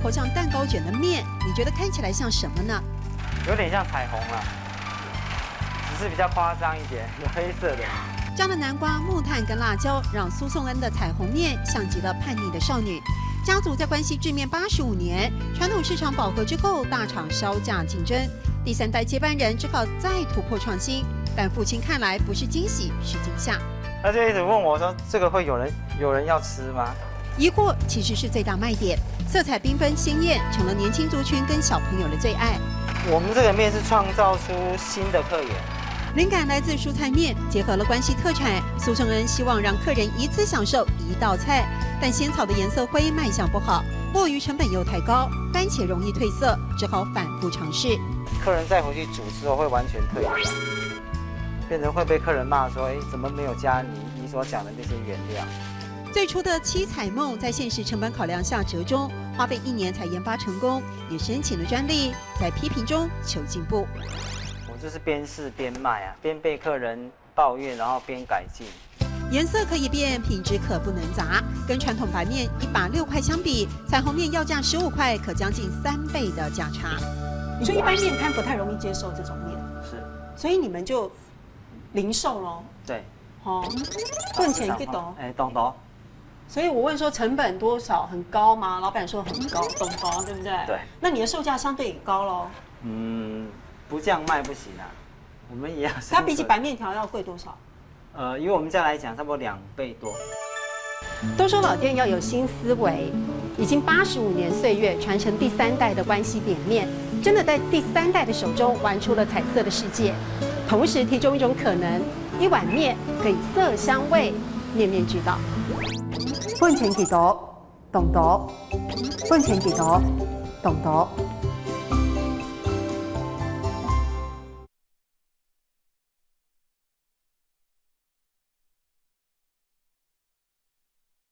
裹上蛋糕卷的面，你觉得看起来像什么呢？有点像彩虹啊，只是比较夸张一点，有黑色的。加了南瓜、木炭跟辣椒，让苏颂恩的彩虹面像极了叛逆的少女。家族在关西制面85年，传统市场饱和之后，大厂销价竞争，第3代接班人只好再突破创新。但父亲看来不是惊喜，是惊吓。他就一直问我说：“这个会有人要吃吗？”疑惑其实是最大卖点，色彩缤纷鲜艳，成了年轻族群跟小朋友的最爱。我们这个面是创造出新的客源，灵感来自蔬菜面，结合了关西特产。苏颂恩希望让客人一次享受1道菜，但仙草的颜色灰卖相不好，墨鱼成本又太高，番茄容易褪色，只好反复尝试。客人再回去煮之后会完全退掉，变成会被客人骂说：“哎，怎么没有加你所讲的那些原料？”最初的七彩梦在现实成本考量下折中，花费1年才研发成功，也申请了专利，在批评中求进步。我就是边试边卖啊，边被客人抱怨，然后边改进。颜色可以变，品质可不能砸。跟传统白面1把6块相比，彩虹面要价15块，可将近3倍的价差。你说一般面摊不太容易接受这种面，是，所以你们就零售咯。对，哦，赚钱一懂。哎，懂。所以我问说成本多少，很高吗？老板说很高，懂高，对不对？对。那你的售价相对也高咯。不这样卖不行啊，我们也要。它比起白面条要贵多少？以我们家来讲，差不多2倍多。都说老店要有新思维，已经85年岁月传承第3代的关西扁面，真的在第3代的手中玩出了彩色的世界，同时提供一种可能，一碗面可以色香味面面俱到。本钱几多？懂得。本钱几多？懂得。